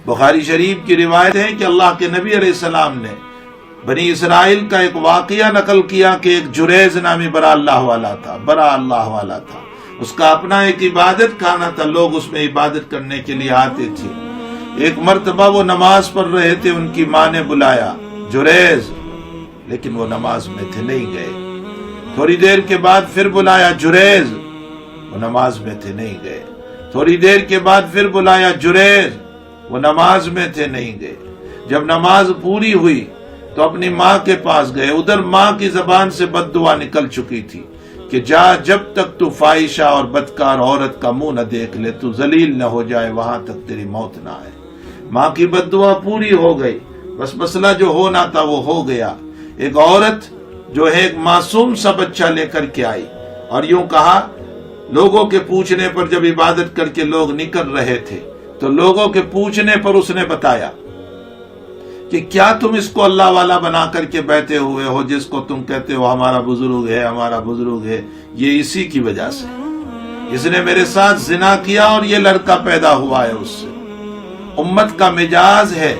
بخاری شریف کی روایت ہے کہ اللہ کے نبی علیہ السلام نے بنی اسرائیل کا ایک واقعہ نقل کیا کہ ایک جریز نامی بڑا اللہ والا تھا، اس کا اپنا ایک عبادت خانہ تھا، لوگ اس میں عبادت کرنے کے لیے آتے تھے۔ ایک مرتبہ وہ نماز پڑھ رہے تھے، ان کی ماں نے بلایا جریز، لیکن وہ نماز میں تھے، نہیں گئے۔ تھوڑی دیر کے بعد پھر بلایا جریز، وہ نماز میں تھے، نہیں گئے۔ تھوڑی دیر کے بعد پھر بلایا جریز، وہ نماز میں تھے، نہیں گئے۔ جب نماز پوری ہوئی تو اپنی ماں کے پاس گئے، ادھر ماں کی زبان سے بد دعا نکل چکی تھی کہ جب تک تو فاحشہ اور بدکار عورت کا منہ نہ دیکھ لے، تو ذلیل نہ ہو جائے، وہاں تک تیری موت نہ آئے۔ ماں کی بد دعا پوری ہو گئی، بس مسئلہ جو ہونا تھا وہ ہو گیا۔ ایک عورت جو ہے ایک معصوم سا بچہ لے کر کے آئی، اور یوں کہا، لوگوں کے پوچھنے پر جب عبادت کر کے لوگ نکل رہے تھے تو لوگوں کے پوچھنے پر اس نے بتایا کہ کیا تم اس کو اللہ والا بنا کر کے بیٹھے ہوئے ہو، جس کو تم کہتے ہو ہمارا بزرگ ہے، یہ اسی کی وجہ سے، اس نے میرے ساتھ زنا کیا اور یہ لڑکا پیدا ہوا ہے اس سے۔ امت کا مجاز ہے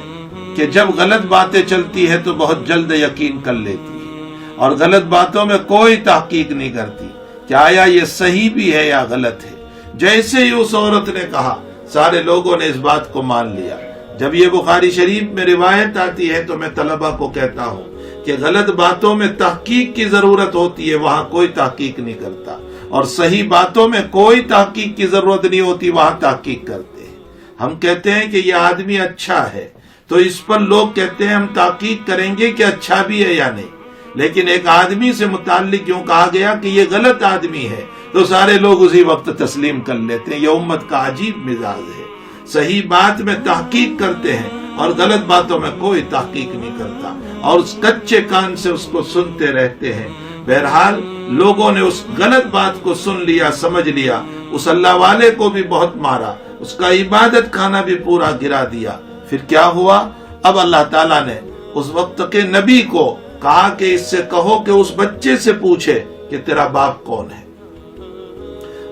کہ جب غلط باتیں چلتی ہے تو بہت جلد یقین کر لیتی ہے، اور غلط باتوں میں کوئی تحقیق نہیں کرتی کہ آیا یہ صحیح بھی ہے یا غلط ہے۔ جیسے ہی اس عورت نے کہا، سارے لوگوں نے اس بات کو مان لیا۔ جب یہ بخاری شریف میں روایت آتی ہے تو میں طلبہ کو کہتا ہوں کہ غلط باتوں میں تحقیق کی ضرورت ہوتی ہے، وہاں کوئی تحقیق نہیں کرتا، اور صحیح باتوں میں کوئی تحقیق کی ضرورت نہیں ہوتی، وہاں تحقیق کرتے ہیں۔ ہم کہتے ہیں کہ یہ آدمی اچھا ہے تو اس پر لوگ کہتے ہیں ہم تحقیق کریں گے کہ اچھا بھی ہے یا نہیں، لیکن ایک آدمی سے متعلق یوں کہا گیا کہ یہ غلط آدمی ہے تو سارے لوگ اسی وقت تسلیم کر لیتے ہیں۔ یہ امت کا عجیب مزاج ہے، صحیح بات میں تحقیق کرتے ہیں اور غلط باتوں میں کوئی تحقیق نہیں کرتا، اور اس کچے کان سے اس کو سنتے رہتے ہیں۔ بہرحال لوگوں نے اس غلط بات کو سن لیا، سمجھ لیا، اس اللہ والے کو بھی بہت مارا، اس کا عبادت خانہ بھی پورا گرا دیا۔ پھر کیا ہوا؟ اب اللہ تعالیٰ نے اس وقت کے نبی کو کہا کہ اس سے کہو کہ اس بچے سے پوچھے کہ تیرا باپ کون ہے۔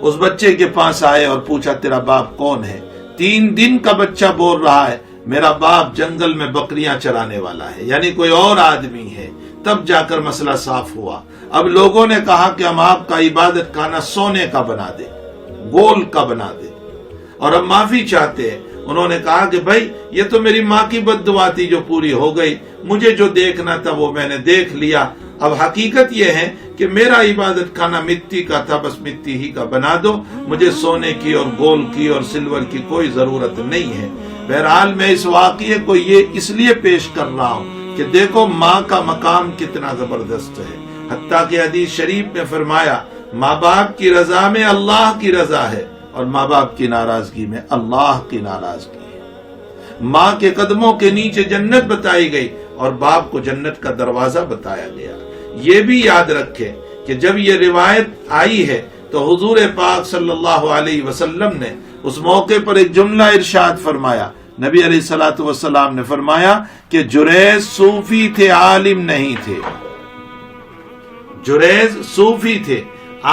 اس بچے کے پاس آئے اور پوچھا تیرا باپ کون ہے؟ 3 دن کا بچہ بول رہا ہے میرا باپ جنگل میں بکریاں چرانے والا ہے، یعنی کوئی اور آدمی ہے۔ تب جا کر مسئلہ صاف ہوا۔ اب لوگوں نے کہا کہ ہم آپ کا عبادت خانہ سونے کا بنا دے، گول کا بنا دے، اور ہم معافی چاہتے ہیں۔ انہوں نے کہا کہ بھائی یہ تو میری ماں کی بد دعا تھی جو پوری ہو گئی، مجھے جو دیکھنا تھا وہ میں نے دیکھ لیا، اب حقیقت یہ ہے کہ میرا عبادت خانہ مٹی کا تھا، بس مٹی ہی کا بنا دو، مجھے سونے کی اور گول کی اور سلور کی کوئی ضرورت نہیں ہے۔ بہرحال میں اس واقعے کو یہ اس لیے پیش کر رہا ہوں کہ دیکھو ماں کا مقام کتنا زبردست ہے۔ حتیٰ کہ حدیث شریف میں فرمایا ماں باپ کی رضا میں اللہ کی رضا ہے، اور ماں باپ کی ناراضگی میں اللہ کی ناراضگی ہے۔ ماں کے قدموں کے نیچے جنت بتائی گئی اور باپ کو جنت کا دروازہ بتایا گیا۔ یہ بھی یاد رکھے کہ جب یہ روایت آئی ہے تو حضور پاک صلی اللہ علیہ وسلم نے اس موقع پر ایک جملہ ارشاد فرمایا۔ نبی علیہ الصلوۃ والسلام نے فرمایا کہ جریز صوفی تھے، عالم نہیں تھے۔ جریز صوفی تھے،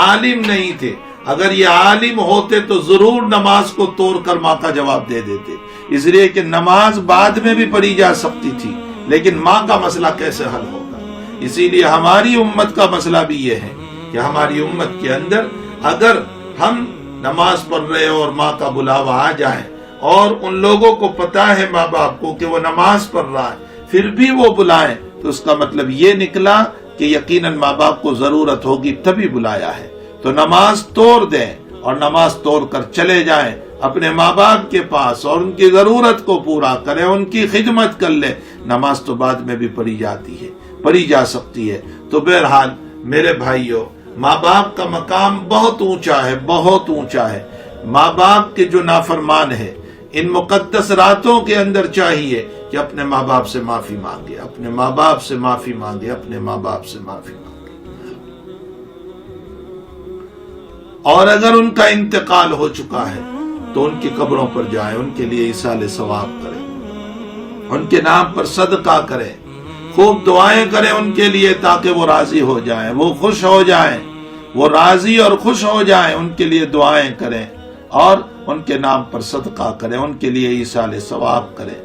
عالم نہیں تھے۔ اگر یہ عالم ہوتے تو ضرور نماز کو توڑ کر ماں کا جواب دے دیتے، اس لیے کہ نماز بعد میں بھی پڑھی جا سکتی تھی، لیکن ماں کا مسئلہ کیسے حل ہوگا؟ اسی لیے ہماری امت کا مسئلہ بھی یہ ہے کہ ہماری امت کے اندر اگر ہم نماز پڑھ رہے اور ماں کا بلاوا آ جائے اور ان لوگوں کو پتا ہے ماں باپ کو کہ وہ نماز پڑھ رہا ہے، پھر بھی وہ بلائیں، تو اس کا مطلب یہ نکلا کہ یقیناً ماں باپ کو ضرورت ہوگی تبھی بلایا ہے۔ تو نماز توڑ دیں اور نماز توڑ کر چلے جائیں اپنے ماں باپ کے پاس اور ان کی ضرورت کو پورا کریں، ان کی خدمت کر لیں۔ نماز تو بعد میں بھی پڑھی جاتی ہے، پڑھی جا سکتی ہے۔ تو بہرحال میرے بھائیوں، ماں باپ کا مقام بہت اونچا ہے، بہت اونچا ہے۔ ماں باپ کے جو نافرمان ہے، ان مقدس راتوں کے اندر چاہیے کہ اپنے ماں باپ سے معافی مانگے، اپنے ماں باپ سے معافی مانگے، اپنے ماں باپ سے معافی مانگے۔ اور اگر ان کا انتقال ہو چکا ہے تو ان کی قبروں پر جائیں، ان کے لیے ایصال ثواب کریں، ان کے نام پر صدقہ کریں، خوب دعائیں کریں ان کے لیے تاکہ وہ راضی ہو جائیں، وہ خوش ہو جائیں، وہ راضی اور خوش ہو جائیں، ان کے لیے دعائیں کریں اور ان کے نام پر صدقہ کریں، ان کے لیے ایصال ثواب کریں۔